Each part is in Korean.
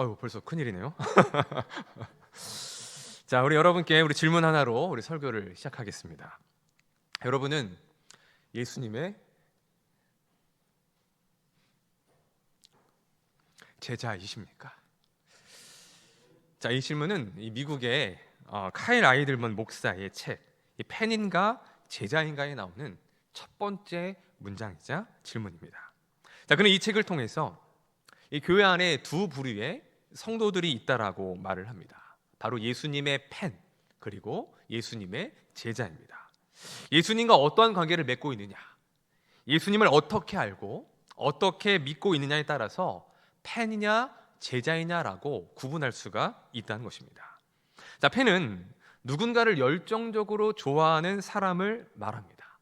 벌써 큰일이네요. 자, 우리 여러분께 우리 질문 하나로 우리 설교를 시작하겠습니다. 여러분은 예수님의 제자이십니까? 자, 이 질문은 이 미국의 카일 아이들먼 목사의 책 이 팬인가 제자인가에 나오는 첫 번째 문장이자 질문입니다. 자, 그는 이 책을 통해서 이 교회 안에 두 부류의 성도들이 있다라고 말을 합니다. 바로 예수님의 팬 그리고 예수님의 제자입니다. 예수님과 어떠한 관계를 맺고 있느냐, 예수님을 어떻게 알고 어떻게 믿고 있느냐에 따라서 팬이냐 제자이냐라고 구분할 수가 있다는 것입니다. 자, 팬은 누군가를 열정적으로 좋아하는 사람을 말합니다.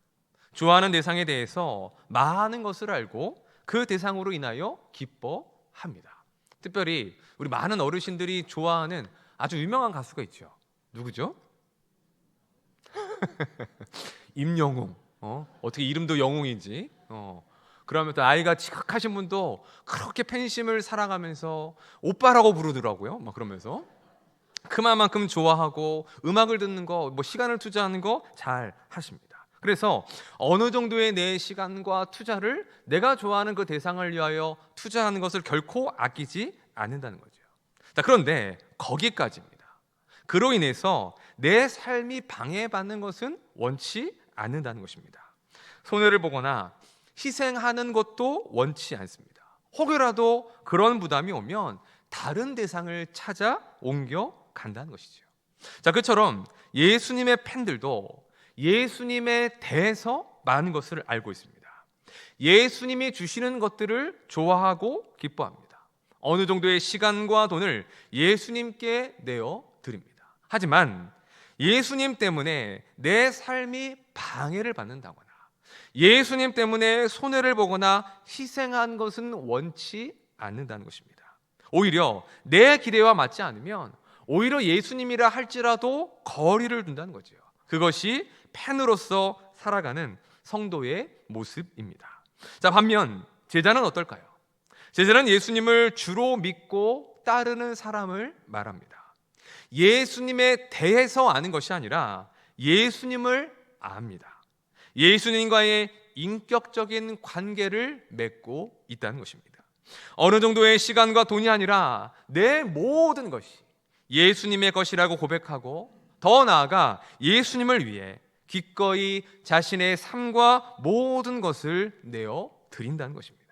좋아하는 대상에 대해서 많은 것을 알고 그 대상으로 인하여 기뻐합니다. 특별히 우리 많은 어르신들이 좋아하는 아주 유명한 가수가 있죠. 누구죠? 임영웅. 어떻게 이름도 영웅인지. 그러면 또 아이가 지각하신 분도 그렇게 팬심을 사랑하면서 오빠라고 부르더라고요. 막 그러면서 그만큼 좋아하고 음악을 듣는 거, 시간을 투자하는 거 잘 하십니다. 그래서 어느 정도의 내 시간과 투자를 내가 좋아하는 그 대상을 위하여 투자하는 것을 결코 아끼지 않는다는 거죠. 자, 그런데 거기까지입니다. 그로 인해서 내 삶이 방해받는 것은 원치 않는다는 것입니다. 손해를 보거나 희생하는 것도 원치 않습니다. 혹여라도 그런 부담이 오면 다른 대상을 찾아 옮겨 간다는 것이죠. 자, 그처럼 예수님의 팬들도 예수님에 대해서 많은 것을 알고 있습니다. 예수님이 주시는 것들을 좋아하고 기뻐합니다. 어느 정도의 시간과 돈을 예수님께 내어 드립니다. 하지만 예수님 때문에 내 삶이 방해를 받는다거나 예수님 때문에 손해를 보거나 희생한 것은 원치 않는다는 것입니다. 오히려 내 기대와 맞지 않으면 오히려 예수님이라 할지라도 거리를 둔다는 거죠. 그것이 팬으로서 살아가는 성도의 모습입니다. 자, 반면 제자는 어떨까요? 제자는 예수님을 주로 믿고 따르는 사람을 말합니다. 예수님에 대해서 아는 것이 아니라 예수님을 압니다. 예수님과의 인격적인 관계를 맺고 있다는 것입니다. 어느 정도의 시간과 돈이 아니라 내 모든 것이 예수님의 것이라고 고백하고 더 나아가 예수님을 위해 기꺼이 자신의 삶과 모든 것을 내어 드린다는 것입니다.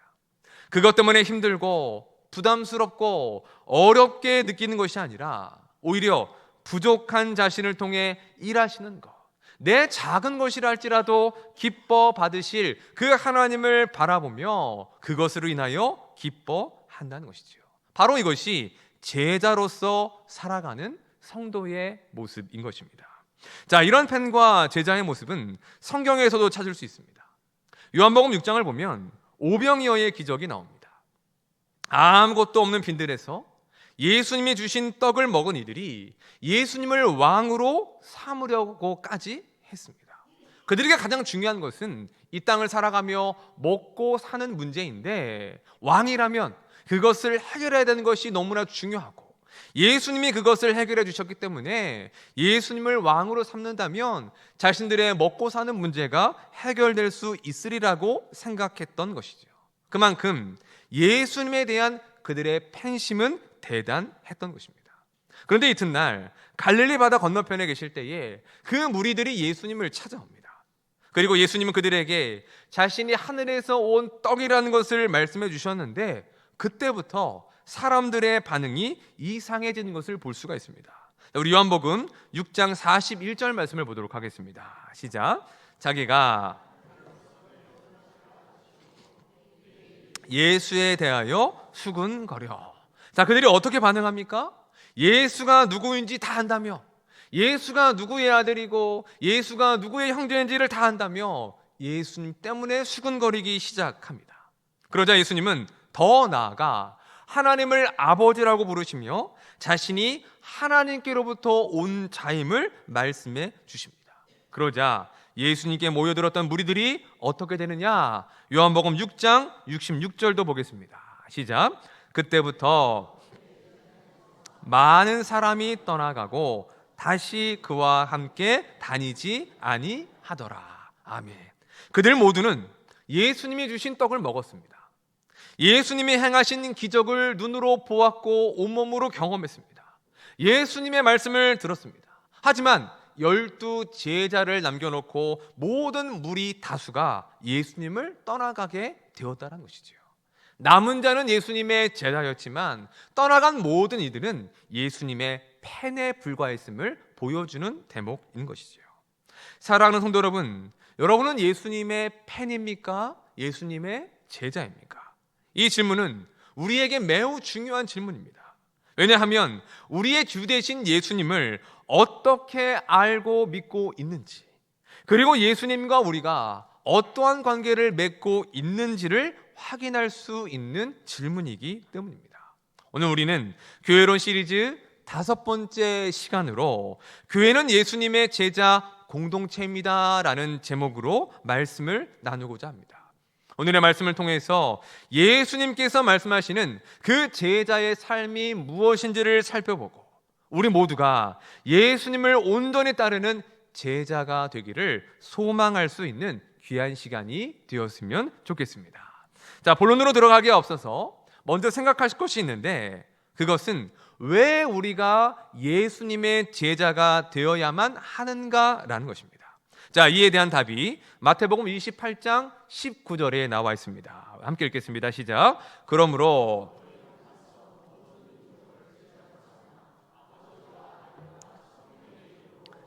그것 때문에 힘들고 부담스럽고 어렵게 느끼는 것이 아니라 오히려 부족한 자신을 통해 일하시는 것, 내 작은 것이라 할지라도 기뻐 받으실 그 하나님을 바라보며 그것으로 인하여 기뻐한다는 것이죠. 바로 이것이 제자로서 살아가는 성도의 모습인 것입니다. 자, 이런 팬과 제자의 모습은 성경에서도 찾을 수 있습니다. 요한복음 6장을 보면 오병이어의 기적이 나옵니다. 아무것도 없는 빈들에서 예수님이 주신 떡을 먹은 이들이 예수님을 왕으로 삼으려고까지 했습니다. 그들에게 가장 중요한 것은 이 땅을 살아가며 먹고 사는 문제인데 왕이라면 그것을 해결해야 되는 것이 너무나 중요하고 예수님이 그것을 해결해 주셨기 때문에 예수님을 왕으로 삼는다면 자신들의 먹고 사는 문제가 해결될 수 있으리라고 생각했던 것이죠. 그만큼 예수님에 대한 그들의 팬심은 대단했던 것입니다. 그런데 이튿날 갈릴리 바다 건너편에 계실 때에 그 무리들이 예수님을 찾아옵니다. 그리고 예수님은 그들에게 자신이 하늘에서 온 떡이라는 것을 말씀해 주셨는데 그때부터 사람들의 반응이 이상해지는 것을 볼 수가 있습니다. 우리 요한복음 6장 41절 말씀을 보도록 하겠습니다. 시작. 자기가 예수에 대하여 수군거려. 자, 그들이 어떻게 반응합니까? 예수가 누구인지 다 안다며, 예수가 누구의 아들이고 예수가 누구의 형제인지를 다 안다며 예수님 때문에 수군거리기 시작합니다. 그러자 예수님은 더 나아가 하나님을 아버지라고 부르시며 자신이 하나님께로부터 온 자임을 말씀해 주십니다. 그러자 예수님께 모여들었던 무리들이 어떻게 되느냐? 요한복음 6장 66절도 보겠습니다. 시작. 그때부터 많은 사람이 떠나가고 다시 그와 함께 다니지 아니하더라. 아멘. 그들 모두는 예수님이 주신 떡을 먹었습니다. 예수님이 행하신 기적을 눈으로 보았고 온몸으로 경험했습니다. 예수님의 말씀을 들었습니다. 하지만 12 제자를 남겨놓고 모든 무리 다수가 예수님을 떠나가게 되었다는 것이죠. 남은 자는 예수님의 제자였지만 떠나간 모든 이들은 예수님의 팬에 불과했음을 보여주는 대목인 것이죠. 사랑하는 성도 여러분, 여러분은 예수님의 팬입니까? 예수님의 제자입니까? 이 질문은 우리에게 매우 중요한 질문입니다. 왜냐하면 우리의 주 되신 예수님을 어떻게 알고 믿고 있는지, 그리고 예수님과 우리가 어떠한 관계를 맺고 있는지를 확인할 수 있는 질문이기 때문입니다. 오늘 우리는 교회론 시리즈 5번째 시간으로 교회는 예수님의 제자 공동체입니다 라는 제목으로 말씀을 나누고자 합니다. 오늘의 말씀을 통해서 예수님께서 말씀하시는 그 제자의 삶이 무엇인지를 살펴보고 우리 모두가 예수님을 온전히 따르는 제자가 되기를 소망할 수 있는 귀한 시간이 되었으면 좋겠습니다. 자, 본론으로 들어가기에 앞서서 먼저 생각하실 것이 있는데, 그것은 왜 우리가 예수님의 제자가 되어야만 하는가라는 것입니다. 자, 이에 대한 답이 마태복음 28장 19절에 나와 있습니다. 함께 읽겠습니다. 시작. 그러므로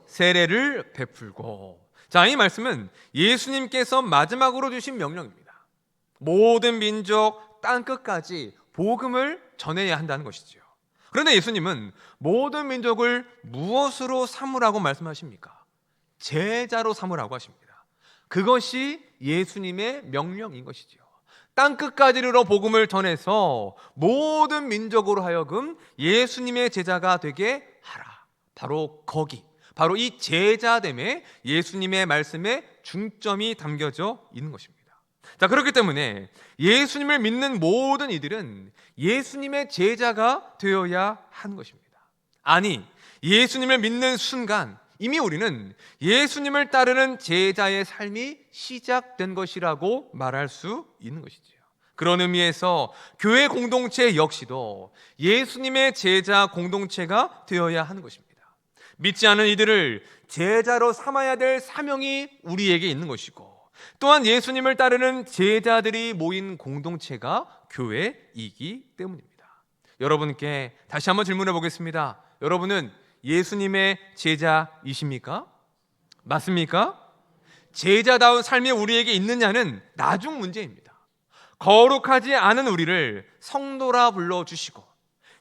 세례를 베풀고. 자, 이 말씀은 예수님께서 마지막으로 주신 명령입니다. 모든 민족 땅끝까지 복음을 전해야 한다는 것이죠. 그런데 예수님은 모든 민족을 무엇으로 삼으라고 말씀하십니까? 제자로 삼으라고 하십니다. 그것이 예수님의 명령인 것이죠. 땅끝까지 이르러 복음을 전해서 모든 민족으로 하여금 예수님의 제자가 되게 하라. 바로 거기, 바로 이 제자됨에 예수님의 말씀에 중점이 담겨져 있는 것입니다. 자, 그렇기 때문에 예수님을 믿는 모든 이들은 예수님의 제자가 되어야 하는 것입니다. 아니, 예수님을 믿는 순간 이미 우리는 예수님을 따르는 제자의 삶이 시작된 것이라고 말할 수 있는 것이죠. 그런 의미에서 교회 공동체 역시도 예수님의 제자 공동체가 되어야 하는 것입니다. 믿지 않은 이들을 제자로 삼아야 될 사명이 우리에게 있는 것이고, 또한 예수님을 따르는 제자들이 모인 공동체가 교회이기 때문입니다. 여러분께 다시 한번 질문해 보겠습니다. 여러분은 예수님의 제자이십니까? 맞습니까? 제자다운 삶이 우리에게 있느냐는 나중 문제입니다. 거룩하지 않은 우리를 성도라 불러주시고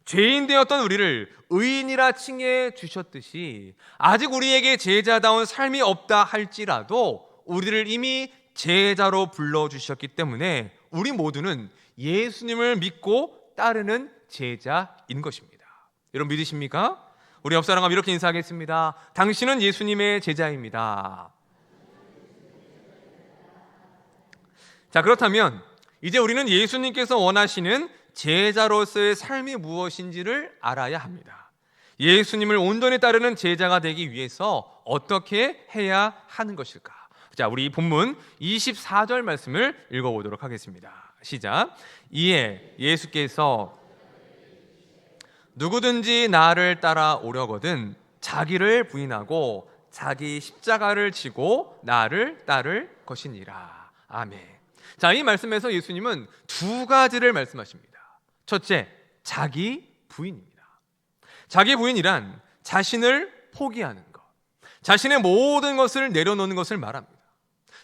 죄인 되었던 우리를 의인이라 칭해 주셨듯이 아직 우리에게 제자다운 삶이 없다 할지라도 우리를 이미 제자로 불러주셨기 때문에 우리 모두는 예수님을 믿고 따르는 제자인 것입니다. 여러분 믿으십니까? 우리 옆 사람과 이렇게 인사하겠습니다. 당신은 예수님의 제자입니다. 자, 그렇다면 이제 우리는 예수님께서 원하시는 제자로서의 삶이 무엇인지를 알아야 합니다. 예수님을 온전히 따르는 제자가 되기 위해서 어떻게 해야 하는 것일까? 자, 우리 본문 24절 말씀을 읽어보도록 하겠습니다. 시작. 이에 예수께서 누구든지 나를 따라오려거든 자기를 부인하고 자기 십자가를 지고 나를 따를 것이니라. 아멘. 자, 이 말씀에서 예수님은 두 가지를 말씀하십니다. 첫째, 자기 부인입니다. 자기 부인이란 자신을 포기하는 것, 자신의 모든 것을 내려놓는 것을 말합니다.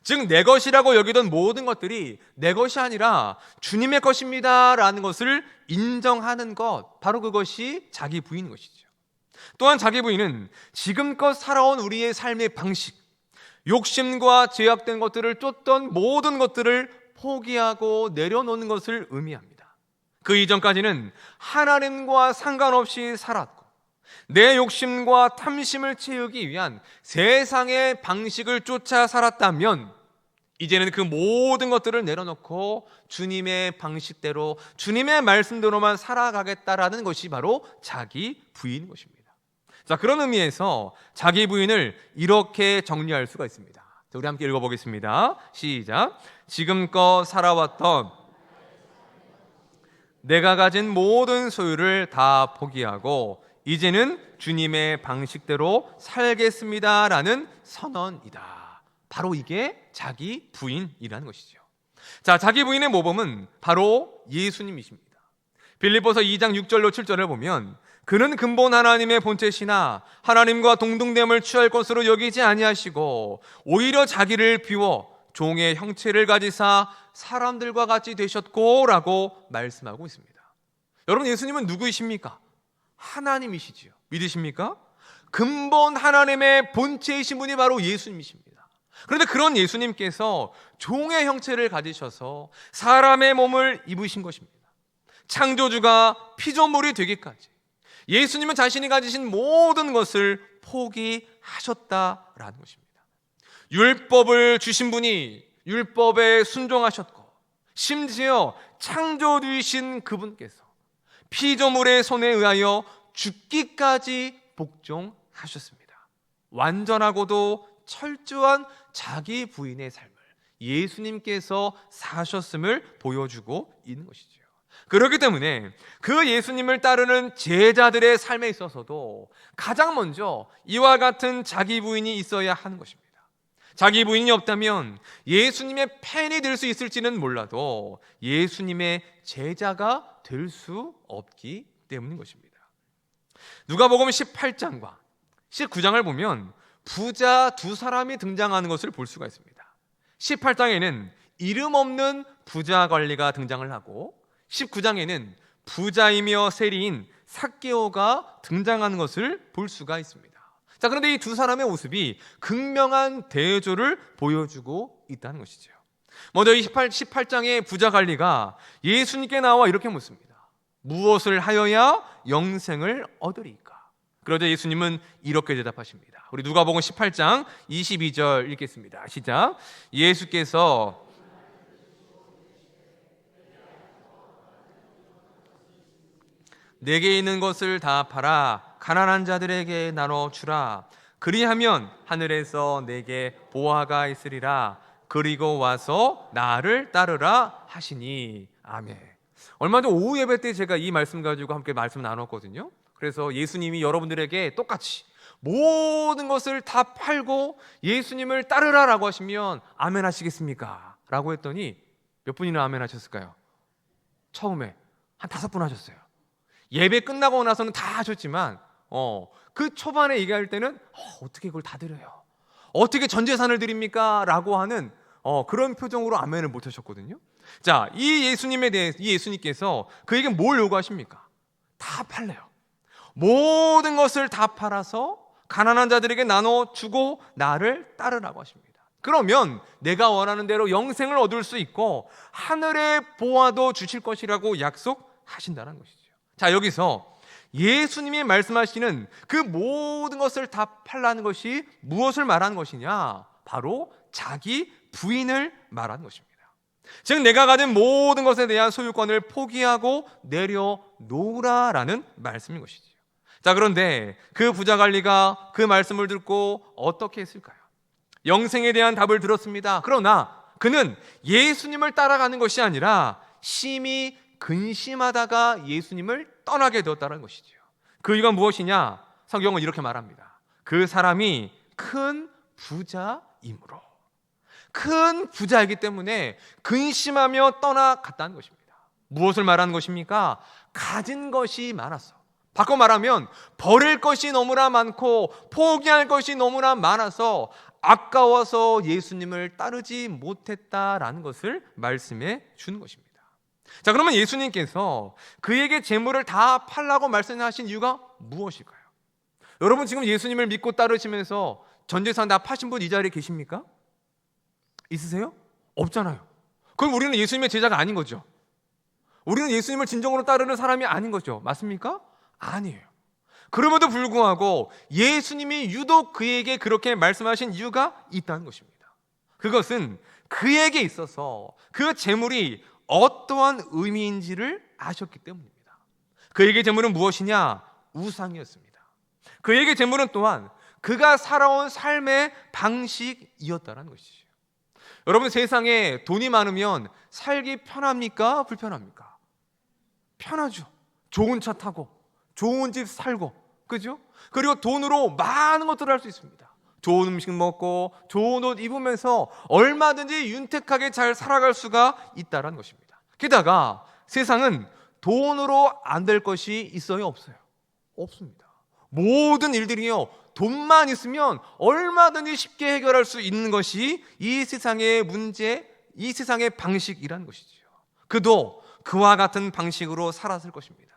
즉, 내 것이라고 여기던 모든 것들이 내 것이 아니라 주님의 것입니다 라는 것을 인정하는 것, 바로 그것이 자기 부인인 것이죠. 또한 자기 부인은 지금껏 살아온 우리의 삶의 방식, 욕심과 제약된 것들을 쫓던 모든 것들을 포기하고 내려놓는 것을 의미합니다. 그 이전까지는 하나님과 상관없이 살았고 내 욕심과 탐심을 채우기 위한 세상의 방식을 쫓아 살았다면 이제는 그 모든 것들을 내려놓고 주님의 방식대로, 주님의 말씀대로만 살아가겠다라는 것이 바로 자기 부인인 것입니다. 자, 그런 의미에서 자기 부인을 이렇게 정리할 수가 있습니다. 자, 우리 함께 읽어보겠습니다. 시작. 지금껏 살아왔던 내가 가진 모든 소유를 다 포기하고 이제는 주님의 방식대로 살겠습니다라는 선언이다. 바로 이게 자기 부인이라는 것이죠. 자, 자기 부인의 모범은 바로 예수님이십니다. 빌립보서 2장 6절로 7절을 보면 그는 근본 하나님의 본체시나 하나님과 동등됨을 취할 것으로 여기지 아니하시고 오히려 자기를 비워 종의 형체를 가지사 사람들과 같이 되셨고 라고 말씀하고 있습니다. 여러분, 예수님은 누구이십니까? 하나님이시지요. 믿으십니까? 근본 하나님의 본체이신 분이 바로 예수님이십니다. 그런데 그런 예수님께서 종의 형체를 가지셔서 사람의 몸을 입으신 것입니다. 창조주가 피조물이 되기까지 예수님은 자신이 가지신 모든 것을 포기하셨다라는 것입니다. 율법을 주신 분이 율법에 순종하셨고, 심지어 창조주이신 그분께서 피조물의 손에 의하여 죽기까지 복종하셨습니다. 완전하고도 철저한 자기 부인의 삶을 예수님께서 사셨음을 보여주고 있는 것이죠. 그렇기 때문에 그 예수님을 따르는 제자들의 삶에 있어서도 가장 먼저 이와 같은 자기 부인이 있어야 하는 것입니다. 자기 부인이 없다면 예수님의 팬이 될 수 있을지는 몰라도 예수님의 제자가 될 수 없기 때문인 것입니다. 누가복음 18장과 19장을 보면 부자 두 사람이 등장하는 것을 볼 수가 있습니다. 18장에는 이름 없는 부자 관리가 등장을 하고 19장에는 부자이며 세리인 삭개오가 등장하는 것을 볼 수가 있습니다. 자, 그런데 이 두 사람의 모습이 극명한 대조를 보여주고 있다는 것이죠. 먼저 이 18장의 부자 관리가 예수님께 나와 이렇게 묻습니다. 무엇을 하여야 영생을 얻으리까? 그러자 예수님은 이렇게 대답하십니다. 우리 누가복음 18장 22절 읽겠습니다. 시작. 예수께서 내게 있는 것을 다 팔아 가난한 자들에게 나눠 주라. 그리하면 하늘에서 내게 보화가 있으리라. 그리고 와서 나를 따르라 하시니. 아멘. 얼마 전 오후 예배 때 제가 이 말씀 가지고 함께 말씀 나눴거든요. 그래서 예수님이 여러분들에게 똑같이 모든 것을 다 팔고 예수님을 따르라라고 하시면 아멘 하시겠습니까? 라고 했더니 몇 분이나 아멘 하셨을까요? 처음에 한 5분 하셨어요. 예배 끝나고 나서는 다 하셨지만 그 초반에 얘기할 때는 어떻게 그걸 다 드려요? 어떻게 전 재산을 드립니까? 라고 하는 그런 표정으로 아멘을 못 하셨거든요. 자, 이 예수님에 대해 이 예수님께서 그에게 뭘 요구하십니까? 다 팔래요. 모든 것을 다 팔아서 가난한 자들에게 나눠주고 나를 따르라고 하십니다. 그러면 내가 원하는 대로 영생을 얻을 수 있고 하늘의 보화도 주실 것이라고 약속하신다는 것이죠. 자, 여기서 예수님이 말씀하시는 그 모든 것을 다 팔라는 것이 무엇을 말하는 것이냐? 바로 자기 부인을 말하는 것입니다. 즉 내가 가진 모든 것에 대한 소유권을 포기하고 내려놓으라라는 말씀인 것이죠. 자, 그런데 그 부자관리가 그 말씀을 듣고 어떻게 했을까요? 영생에 대한 답을 들었습니다. 그러나 그는 예수님을 따라가는 것이 아니라 심히 근심하다가 예수님을 떠나게 되었다는 것이죠. 그 이유가 무엇이냐? 성경은 이렇게 말합니다. 그 사람이 큰 부자이므로. 큰 부자이기 때문에 근심하며 떠나갔다는 것입니다. 무엇을 말하는 것입니까? 가진 것이 많았어. 바꿔 말하면 버릴 것이 너무나 많고 포기할 것이 너무나 많아서 아까워서 예수님을 따르지 못했다라는 것을 말씀해 주는 것입니다. 자, 그러면 예수님께서 그에게 재물을 다 팔라고 말씀하신 이유가 무엇일까요? 여러분, 지금 예수님을 믿고 따르시면서 전 재산 다 파신 분 이 자리에 계십니까? 있으세요? 없잖아요. 그럼 우리는 예수님의 제자가 아닌 거죠. 우리는 예수님을 진정으로 따르는 사람이 아닌 거죠. 맞습니까? 아니에요. 그럼에도 불구하고 예수님이 유독 그에게 그렇게 말씀하신 이유가 있다는 것입니다. 그것은 그에게 있어서 그 재물이 어떠한 의미인지를 아셨기 때문입니다. 그에게 재물은 무엇이냐? 우상이었습니다. 그에게 재물은 또한 그가 살아온 삶의 방식이었다는 것이죠. 여러분, 세상에 돈이 많으면 살기 편합니까? 불편합니까? 편하죠. 좋은 차 타고 좋은 집 살고, 그죠? 그리고 돈으로 많은 것들을 할 수 있습니다. 좋은 음식 먹고 좋은 옷 입으면서 얼마든지 윤택하게 잘 살아갈 수가 있다는 것입니다. 게다가 세상은 돈으로 안 될 것이 있어요? 없어요? 없습니다. 모든 일들이요, 돈만 있으면 얼마든지 쉽게 해결할 수 있는 것이 이 세상의 문제, 이 세상의 방식이라는 것이죠. 그도 그와 같은 방식으로 살았을 것입니다.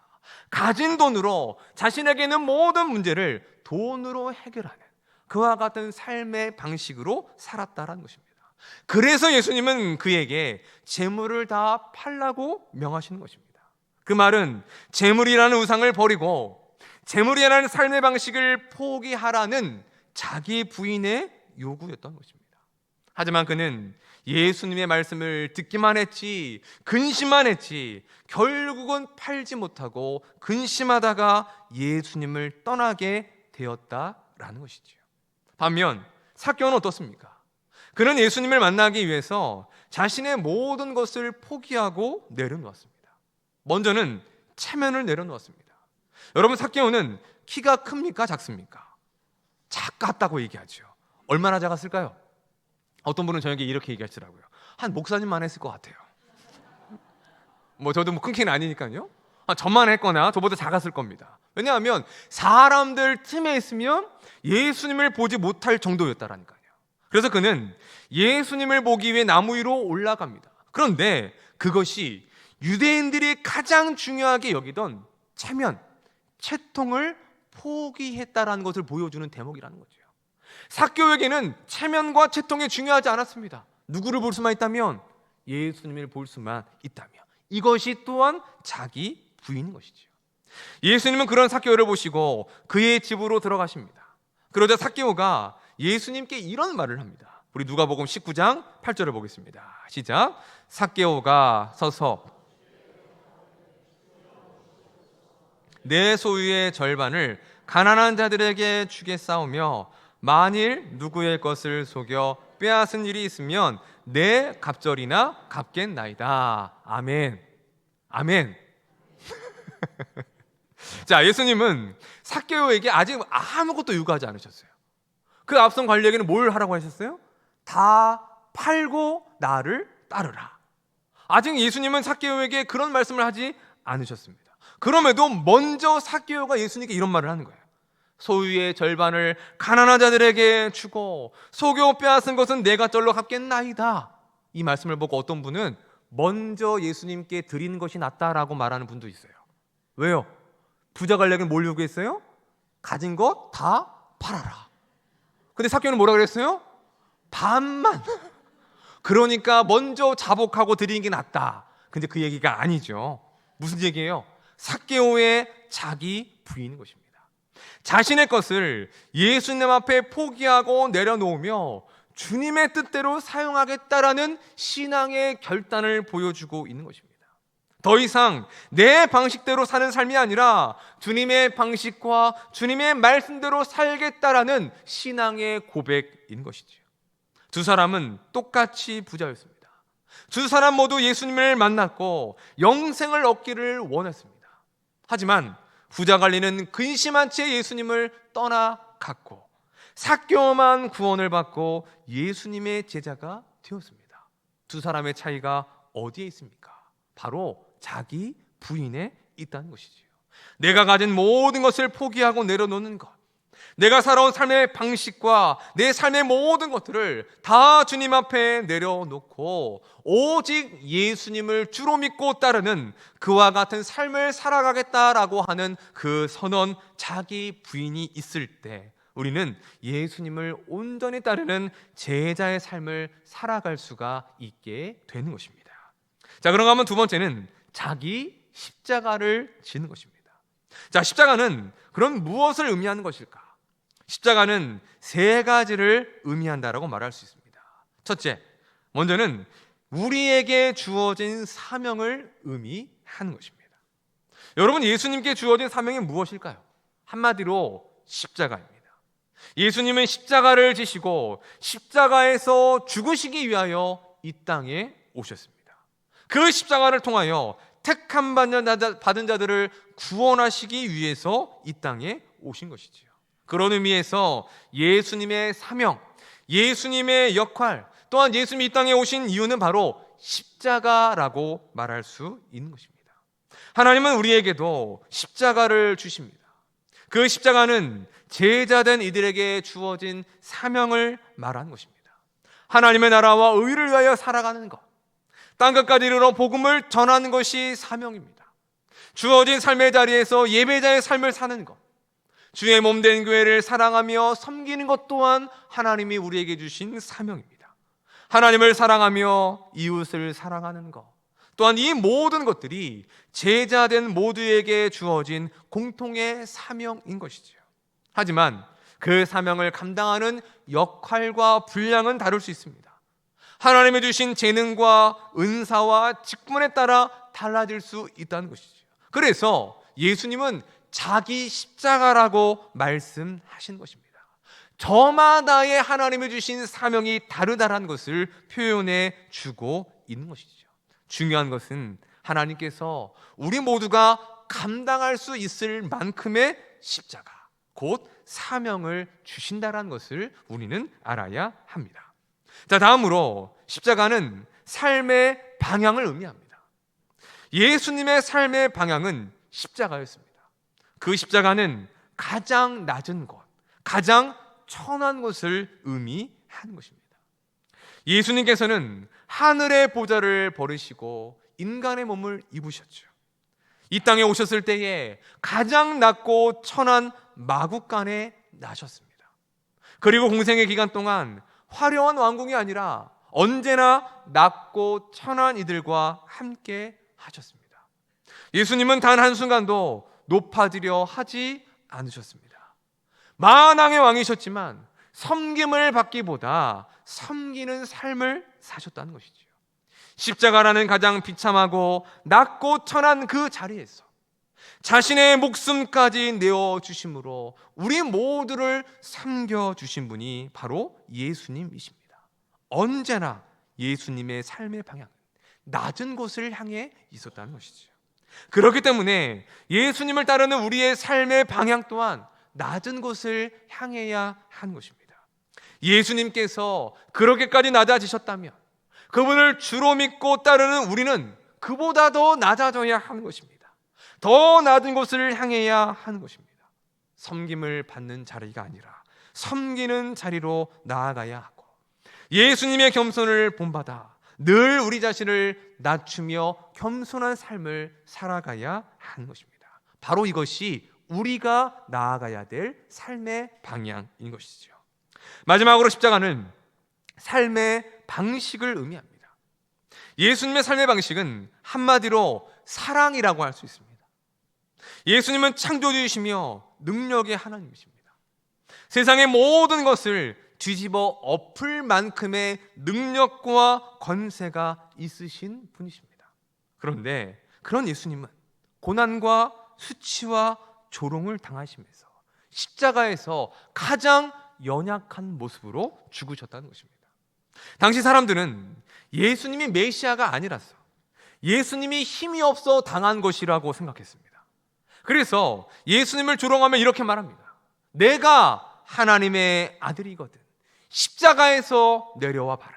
가진 돈으로 자신에게 있는 모든 문제를 돈으로 해결하는 그와 같은 삶의 방식으로 살았다라는 것입니다. 그래서 예수님은 그에게 재물을 다 팔라고 명하시는 것입니다. 그 말은 재물이라는 우상을 버리고 재물이라는 삶의 방식을 포기하라는 자기 부인의 요구였던 것입니다. 하지만 그는 예수님의 말씀을 듣기만 했지, 근심만 했지, 결국은 팔지 못하고 근심하다가 예수님을 떠나게 되었다라는 것이지요. 반면 삭개오는 어떻습니까? 그는 예수님을 만나기 위해서 자신의 모든 것을 포기하고 내려놓았습니다. 먼저는 체면을 내려놓았습니다. 여러분, 삭개오는 키가 큽니까? 작습니까? 작았다고 얘기하죠. 얼마나 작았을까요? 어떤 분은 저에게 이렇게 얘기하시더라고요. 한 목사님만 했을 것 같아요. 저도 큰 키는 아니니까요. 저만 했거나 저보다 작았을 겁니다. 왜냐하면 사람들 틈에 있으면 예수님을 보지 못할 정도였다라니까요. 그래서 그는 예수님을 보기 위해 나무 위로 올라갑니다. 그런데 그것이 유대인들이 가장 중요하게 여기던 체면, 채통을 포기했다라는 것을 보여주는 대목이라는 거죠. 삭개오에게는 체면과 채통이 중요하지 않았습니다. 누구를 볼 수만 있다면? 예수님을 볼 수만 있다면. 이것이 또한 자기 부인인 것이죠. 예수님은 그런 삭개오를 보시고 그의 집으로 들어가십니다. 그러자 삭개오가 예수님께 이런 말을 합니다. 우리 누가복음 19장 8절을 보겠습니다. 시작. 삭개오가 서서 내 소유의 절반을 가난한 자들에게 주겠사오며 만일 누구의 것을 속여 빼앗은 일이 있으면 내 갑절이나 갚겠나이다. 아멘. 아멘. 자, 예수님은 삭개오에게 아직 아무것도 요구하지 않으셨어요. 그 앞선 관리에게는 뭘 하라고 하셨어요? 다 팔고 나를 따르라. 아직 예수님은 삭개오에게 그런 말씀을 하지 않으셨습니다. 그럼에도 먼저 삭개오가 예수님께 이런 말을 하는 거예요. 소유의 절반을 가난한 자들에게 주고 속여 빼앗은 것은 내가 절로 갚겠나이다. 이 말씀을 보고 어떤 분은 먼저 예수님께 드리는 것이 낫다라고 말하는 분도 있어요. 왜요? 부자 관리에게는 뭘 요구했어요? 가진 것 다 팔아라. 근데 삭개오는 뭐라 그랬어요? 반만. 그러니까 먼저 자복하고 드리는 게 낫다. 근데 그 얘기가 아니죠. 무슨 얘기예요? 삭개오의 자기 부인인 것입니다. 자신의 것을 예수님 앞에 포기하고 내려놓으며 주님의 뜻대로 사용하겠다라는 신앙의 결단을 보여주고 있는 것입니다. 더 이상 내 방식대로 사는 삶이 아니라 주님의 방식과 주님의 말씀대로 살겠다라는 신앙의 고백인 것이죠. 두 사람은 똑같이 부자였습니다. 두 사람 모두 예수님을 만났고 영생을 얻기를 원했습니다. 하지만 부자 관리는 근심한 채 예수님을 떠나갔고 삭개오만 구원을 받고 예수님의 제자가 되었습니다. 두 사람의 차이가 어디에 있습니까? 바로 자기 부인에 있다는 것이지요. 내가 가진 모든 것을 포기하고 내려놓는 것, 내가 살아온 삶의 방식과 내 삶의 모든 것들을 다 주님 앞에 내려놓고 오직 예수님을 주로 믿고 따르는 그와 같은 삶을 살아가겠다라고 하는 그 선언, 자기 부인이 있을 때 우리는 예수님을 온전히 따르는 제자의 삶을 살아갈 수가 있게 되는 것입니다. 자, 그런가 하면 두 번째는 자기 십자가를 지는 것입니다. 자, 십자가는 그럼 무엇을 의미하는 것일까? 십자가는 세 가지를 의미한다라고 말할 수 있습니다. 첫째, 먼저는 우리에게 주어진 사명을 의미하는 것입니다. 여러분, 예수님께 주어진 사명이 무엇일까요? 한마디로 십자가입니다. 예수님은 십자가를 지시고 십자가에서 죽으시기 위하여 이 땅에 오셨습니다. 그 십자가를 통하여 택함 받은 자들을 구원하시기 위해서 이 땅에 오신 것이지요. 그런 의미에서 예수님의 사명, 예수님의 역할, 또한 예수님이 이 땅에 오신 이유는 바로 십자가라고 말할 수 있는 것입니다. 하나님은 우리에게도 십자가를 주십니다. 그 십자가는 제자된 이들에게 주어진 사명을 말하는 것입니다. 하나님의 나라와 의를 위하여 살아가는 것, 땅끝까지 이르러 복음을 전하는 것이 사명입니다. 주어진 삶의 자리에서 예배자의 삶을 사는 것, 주의 몸된 교회를 사랑하며 섬기는 것 또한 하나님이 우리에게 주신 사명입니다. 하나님을 사랑하며 이웃을 사랑하는 것, 또한 이 모든 것들이 제자된 모두에게 주어진 공통의 사명인 것이지요. 하지만 그 사명을 감당하는 역할과 분량은 다를 수 있습니다. 하나님이 주신 재능과 은사와 직분에 따라 달라질 수 있다는 것이죠. 그래서 예수님은 자기 십자가라고 말씀하신 것입니다. 저마다의 하나님이 주신 사명이 다르다는 것을 표현해 주고 있는 것이죠. 중요한 것은 하나님께서 우리 모두가 감당할 수 있을 만큼의 십자가, 곧 사명을 주신다는 것을 우리는 알아야 합니다. 자, 다음으로 십자가는 삶의 방향을 의미합니다. 예수님의 삶의 방향은 십자가였습니다. 그 십자가는 가장 낮은 곳, 가장 천한 곳을 의미하는 것입니다. 예수님께서는 하늘의 보좌를 버리시고 인간의 몸을 입으셨죠. 이 땅에 오셨을 때에 가장 낮고 천한 마국간에 나셨습니다. 그리고 공생의 기간 동안 화려한 왕궁이 아니라 언제나 낮고 천한 이들과 함께 하셨습니다. 예수님은 단 한순간도 높아지려 하지 않으셨습니다. 만왕의 왕이셨지만 섬김을 받기보다 섬기는 삶을 사셨다는 것이죠. 십자가라는 가장 비참하고 낮고 천한 그 자리에서 자신의 목숨까지 내어주심으로 우리 모두를 섬겨주신 분이 바로 예수님이십니다. 언제나 예수님의 삶의 방향은 낮은 곳을 향해 있었다는 것이죠. 그렇기 때문에 예수님을 따르는 우리의 삶의 방향 또한 낮은 곳을 향해야 하는 것입니다. 예수님께서 그렇게까지 낮아지셨다면 그분을 주로 믿고 따르는 우리는 그보다 더 낮아져야 하는 것입니다. 더 낮은 곳을 향해야 하는 것입니다. 섬김을 받는 자리가 아니라 섬기는 자리로 나아가야 하고, 예수님의 겸손을 본받아 늘 우리 자신을 낮추며 겸손한 삶을 살아가야 하는 것입니다. 바로 이것이 우리가 나아가야 될 삶의 방향인 것이죠. 마지막으로 십자가는 삶의 방식을 의미합니다. 예수님의 삶의 방식은 한마디로 사랑이라고 할 수 있습니다. 예수님은 창조주이시며 능력의 하나님이십니다. 세상의 모든 것을 뒤집어 엎을 만큼의 능력과 권세가 있으신 분이십니다. 그런데 그런 예수님은 고난과 수치와 조롱을 당하시면서 십자가에서 가장 연약한 모습으로 죽으셨다는 것입니다. 당시 사람들은 예수님이 메시아가 아니라서 예수님이 힘이 없어 당한 것이라고 생각했습니다. 그래서 예수님을 조롱하며 이렇게 말합니다. 내가 하나님의 아들이거든 십자가에서 내려와 봐라.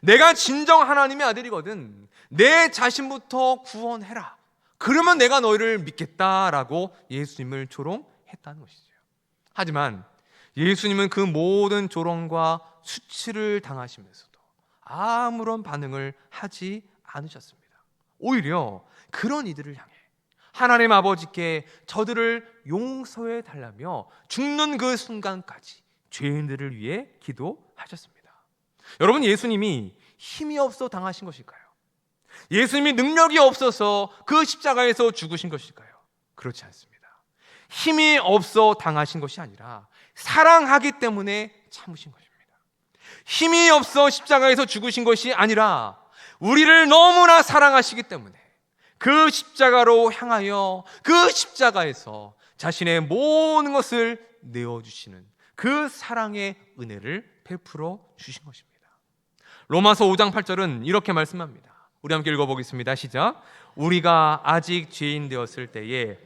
내가 진정 하나님의 아들이거든 내 자신부터 구원해라. 그러면 내가 너희를 믿겠다라고 예수님을 조롱했다는 것이죠. 하지만 예수님은 그 모든 조롱과 수치를 당하시면서도 아무런 반응을 하지 않으셨습니다. 오히려 그런 이들을 향해 하나님 아버지께 저들을 용서해 달라며 죽는 그 순간까지 죄인들을 위해 기도하셨습니다. 여러분, 예수님이 힘이 없어 당하신 것일까요? 예수님이 능력이 없어서 그 십자가에서 죽으신 것일까요? 그렇지 않습니다. 힘이 없어 당하신 것이 아니라 사랑하기 때문에 참으신 것입니다. 힘이 없어 십자가에서 죽으신 것이 아니라 우리를 너무나 사랑하시기 때문에 그 십자가로 향하여 그 십자가에서 자신의 모든 것을 내어주시는 그 사랑의 은혜를 베풀어 주신 것입니다. 로마서 5장 8절은 이렇게 말씀합니다. 우리 함께 읽어보겠습니다. 시작. 우리가 아직 죄인 되었을 때에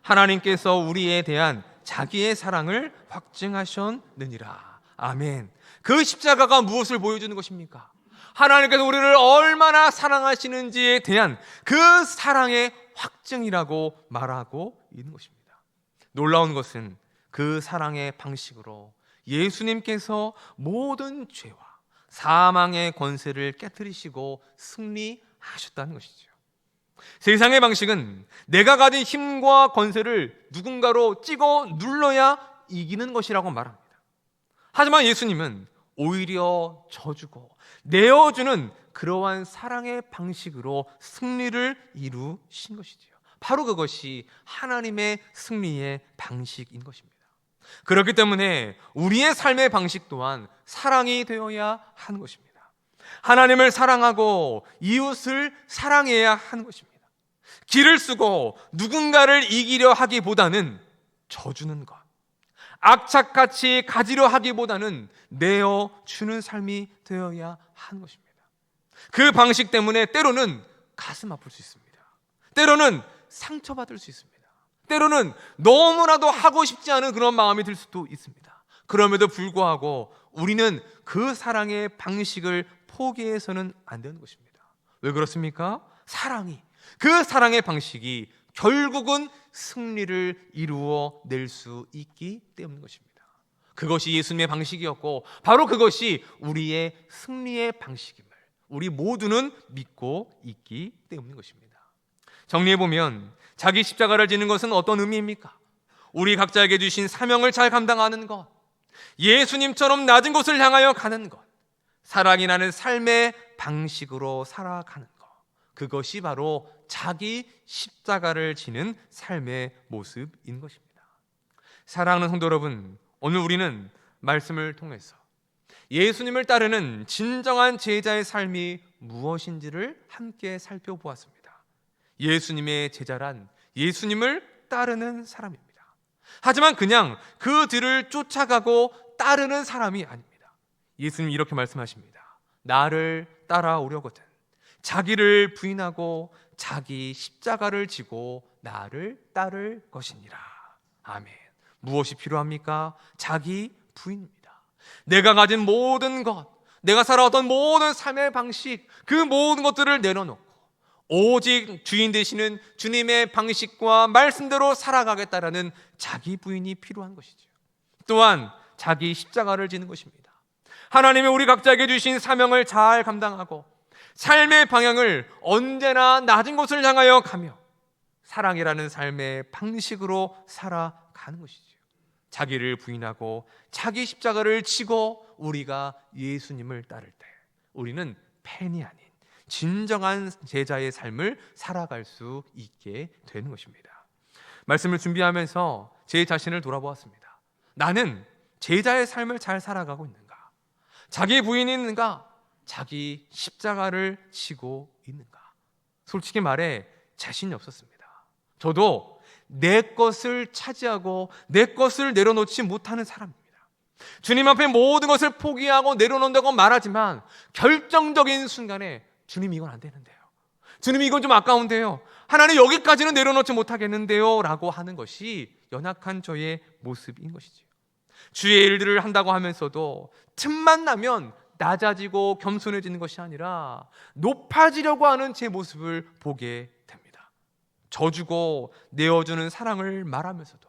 하나님께서 우리에 대한 자기의 사랑을 확증하셨느니라. 아멘. 그 십자가가 무엇을 보여주는 것입니까? 하나님께서 우리를 얼마나 사랑하시는지에 대한 그 사랑의 확증이라고 말하고 있는 것입니다. 놀라운 것은 그 사랑의 방식으로 예수님께서 모든 죄와 사망의 권세를 깨뜨리시고 승리하셨다는 것이죠. 세상의 방식은 내가 가진 힘과 권세를 누군가로 찍어 눌러야 이기는 것이라고 말합니다. 하지만 예수님은 오히려 져주고 내어주는 그러한 사랑의 방식으로 승리를 이루신 것이지요. 바로 그것이 하나님의 승리의 방식인 것입니다. 그렇기 때문에 우리의 삶의 방식 또한 사랑이 되어야 하는 것입니다. 하나님을 사랑하고 이웃을 사랑해야 하는 것입니다. 기를 쓰고 누군가를 이기려 하기보다는 져주는 것, 악착같이 가지려 하기보다는 내어주는 삶이 되어야 하는 것입니다. 그 방식 때문에 때로는 가슴 아플 수 있습니다. 때로는 상처받을 수 있습니다. 때로는 너무나도 하고 싶지 않은 그런 마음이 들 수도 있습니다. 그럼에도 불구하고 우리는 그 사랑의 방식을 포기해서는 안 되는 것입니다. 왜 그렇습니까? 그 사랑의 방식이 결국은 승리를 이루어 낼 수 있기 때문인 것입니다. 그것이 예수님의 방식이었고 바로 그것이 우리의 승리의 방식임을 우리 모두는 믿고 있기 때문인 것입니다. 정리해보면 자기 십자가를 지는 것은 어떤 의미입니까? 우리 각자에게 주신 사명을 잘 감당하는 것, 예수님처럼 낮은 곳을 향하여 가는 것, 사랑이 나는 삶의 방식으로 살아가는 것, 그것이 바로 자기 십자가를 지는 삶의 모습인 것입니다. 사랑하는 성도 여러분, 오늘 우리는 말씀을 통해서 예수님을 따르는 진정한 제자의 삶이 무엇인지를 함께 살펴보았습니다. 예수님의 제자란 예수님을 따르는 사람입니다. 하지만 그냥 그 뒤를 쫓아가고 따르는 사람이 아닙니다. 예수님이 이렇게 말씀하십니다. 나를 따라오려거든 자기를 부인하고 자기 십자가를 지고 나를 따를 것이니라. 아멘. 무엇이 필요합니까? 자기 부인입니다. 내가 가진 모든 것, 내가 살아왔던 모든 삶의 방식, 그 모든 것들을 내려놓고 오직 주인 되시는 주님의 방식과 말씀대로 살아가겠다라는 자기 부인이 필요한 것이죠. 또한 자기 십자가를 지는 것입니다. 하나님이 우리 각자에게 주신 사명을 잘 감당하고 삶의 방향을 언제나 낮은 곳을 향하여 가며 사랑이라는 삶의 방식으로 살아가는 것이죠. 자기를 부인하고 자기 십자가를 지고 우리가 예수님을 따를 때 우리는 팬이 아닌 진정한 제자의 삶을 살아갈 수 있게 되는 것입니다. 말씀을 준비하면서 제 자신을 돌아보았습니다. 나는 제자의 삶을 잘 살아가고 있는가? 자기 부인이 있는가? 자기 십자가를 지고 있는가? 솔직히 말해 자신이 없었습니다. 저도 내 것을 차지하고 내 것을 내려놓지 못하는 사람입니다. 주님 앞에 모든 것을 포기하고 내려놓는다고 말하지만 결정적인 순간에 주님 이건 안 되는데요. 주님 이건 좀 아까운데요. 하나님 여기까지는 내려놓지 못하겠는데요 라고 하는 것이 연약한 저의 모습인 것이지요. 주의 일들을 한다고 하면서도 틈만 나면 낮아지고 겸손해지는 것이 아니라 높아지려고 하는 제 모습을 보게 됩니다. 져주고 내어주는 사랑을 말하면서도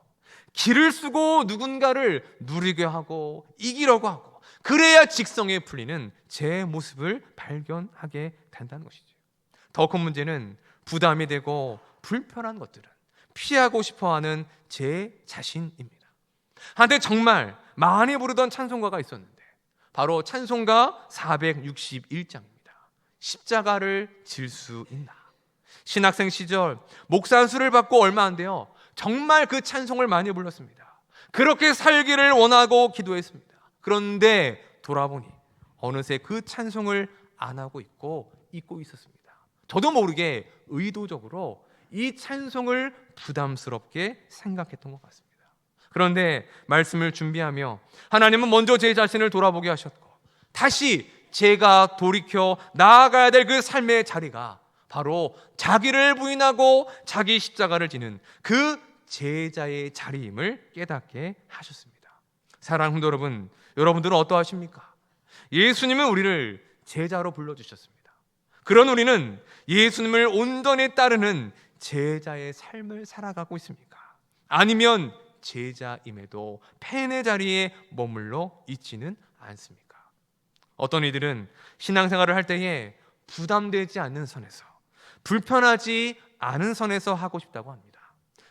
기를 쓰고 누군가를 누리게 하고 이기려고 하고 그래야 직성에 풀리는 제 모습을 발견하게 된다는 것이죠. 더 큰 문제는 부담이 되고 불편한 것들은 피하고 싶어하는 제 자신입니다. 한때 정말 많이 부르던 찬송가가 있었는데 바로 찬송가 461장입니다. 십자가를 질 수 있나. 신학생 시절 목사 수를 받고 얼마 안 돼요. 정말 그 찬송을 많이 불렀습니다. 그렇게 살기를 원하고 기도했습니다. 그런데 돌아보니 어느새 그 찬송을 안 하고 잊고 있었습니다. 저도 모르게 의도적으로 이 찬송을 부담스럽게 생각했던 것 같습니다. 그런데 말씀을 준비하며 하나님은 먼저 제 자신을 돌아보게 하셨고, 다시 제가 돌이켜 나아가야 될 그 삶의 자리가 바로 자기를 부인하고 자기 십자가를 지는 그 제자의 자리임을 깨닫게 하셨습니다. 사랑하는 성도 여러분, 여러분들은 어떠하십니까? 예수님은 우리를 제자로 불러주셨습니다. 그런 우리는 예수님을 온전히 따르는 제자의 삶을 살아가고 있습니까? 아니면 제자임에도 팬의 자리에 머물러 있지는 않습니까? 어떤 이들은 신앙생활을 할 때에 부담되지 않는 선에서, 불편하지 않은 선에서 하고 싶다고 합니다.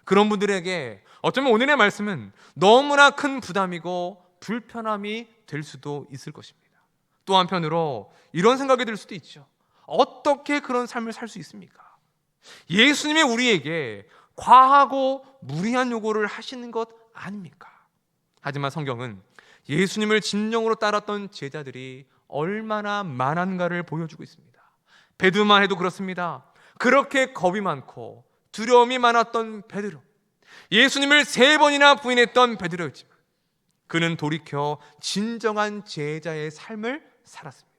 그런 분들에게 어쩌면 오늘의 말씀은 너무나 큰 부담이고 불편함이 될 수도 있을 것입니다. 또 한편으로 이런 생각이 들 수도 있죠. 어떻게 그런 삶을 살 수 있습니까? 예수님이 우리에게 과하고 무리한 요구를 하시는 것 아닙니까? 하지만 성경은 예수님을 진정으로 따랐던 제자들이 얼마나 많은가를 보여주고 있습니다. 베드로만 해도 그렇습니다. 그렇게 겁이 많고 두려움이 많았던 베드로, 예수님을 3번이나 부인했던 베드로였지만 그는 돌이켜 진정한 제자의 삶을 살았습니다.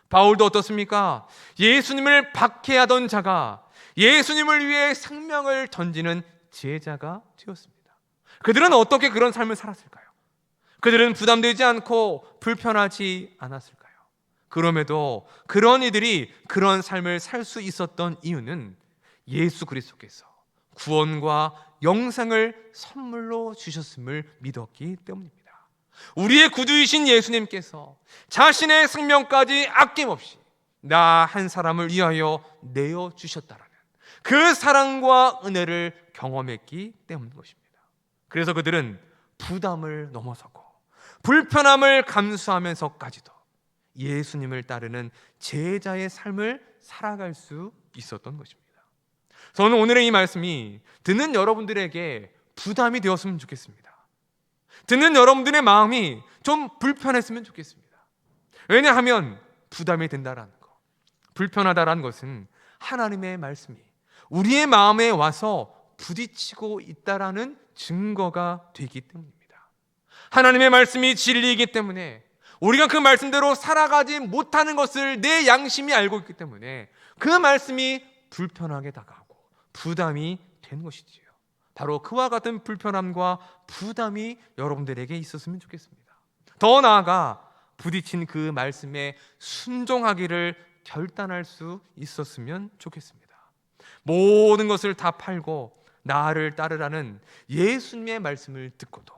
바울도 어떻습니까? 예수님을 박해하던 자가 예수님을 위해 생명을 던지는 제자가 되었습니다. 그들은 어떻게 그런 삶을 살았을까요? 그들은 부담되지 않고 불편하지 않았을까요? 그럼에도 그런 이들이 그런 삶을 살 수 있었던 이유는 예수 그리스도께서 구원과 영생을 선물로 주셨음을 믿었기 때문입니다. 우리의 구주이신 예수님께서 자신의 생명까지 아낌없이 나 한 사람을 위하여 내어주셨다라는 그 사랑과 은혜를 경험했기 때문인 것입니다. 그래서 그들은 부담을 넘어서고 불편함을 감수하면서까지도 예수님을 따르는 제자의 삶을 살아갈 수 있었던 것입니다. 저는 오늘의 이 말씀이 듣는 여러분들에게 부담이 되었으면 좋겠습니다. 듣는 여러분들의 마음이 좀 불편했으면 좋겠습니다. 왜냐하면 부담이 된다라는 것, 불편하다라는 것은 하나님의 말씀이 우리의 마음에 와서 부딪히고 있다라는 증거가 되기 때문입니다. 하나님의 말씀이 진리이기 때문에 우리가 그 말씀대로 살아가지 못하는 것을 내 양심이 알고 있기 때문에 그 말씀이 불편하게 다가오고 부담이 된 것이지요. 바로 그와 같은 불편함과 부담이 여러분들에게 있었으면 좋겠습니다. 더 나아가 부딪힌 그 말씀에 순종하기를 결단할 수 있었으면 좋겠습니다. 모든 것을 다 팔고 나를 따르라는 예수님의 말씀을 듣고도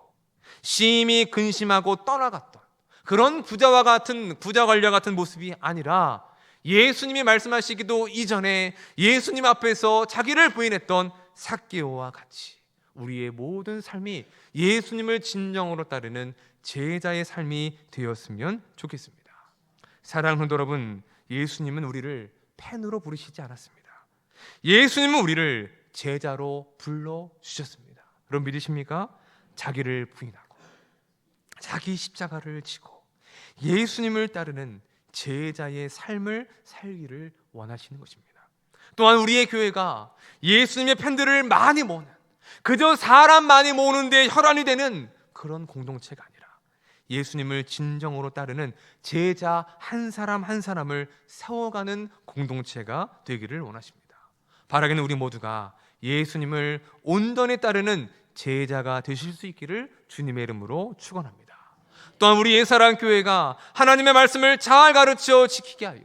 심히 근심하고 떠나갔던 그런 부자와 관리와 같은 모습이 아니라 예수님이 말씀하시기도 이전에 예수님 앞에서 자기를 부인했던 삭개오와 같이 우리의 모든 삶이 예수님을 진정으로 따르는 제자의 삶이 되었으면 좋겠습니다. 사랑하는 성도 여러분, 예수님은 우리를 팬으로 부르시지 않았습니다. 예수님은 우리를 제자로 불러주셨습니다. 여러분 믿으십니까? 자기를 부인하고 자기 십자가를 지고 예수님을 따르는 제자의 삶을 살기를 원하시는 것입니다. 또한 우리의 교회가 예수님의 팬들을 많이 모으는, 그저 사람 많이 모으는 데 혈안이 되는 그런 공동체가 아니라 예수님을 진정으로 따르는 제자 한 사람 한 사람을 세워가는 공동체가 되기를 원하십니다. 바라기는 우리 모두가 예수님을 온전히 따르는 제자가 되실 수 있기를 주님의 이름으로 축원합니다. 또한 우리 예사랑 교회가 하나님의 말씀을 잘 가르쳐 지키게 하여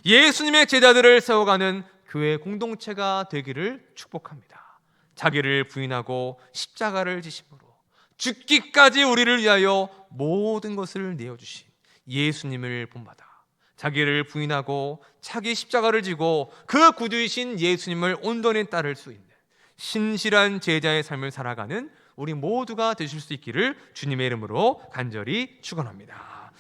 예수님의 제자들을 세워가는 교회 공동체가 되기를 축복합니다. 자기를 부인하고 십자가를 지심으로 죽기까지 우리를 위하여 모든 것을 내어주신 예수님을 본받아 자기를 부인하고 자기 십자가를 지고 그 구주이신 예수님을 온전히 따를 수 있는 신실한 제자의 삶을 살아가는 우리 모두가 되실 수 있기를 주님의 이름으로 간절히 축원합니다.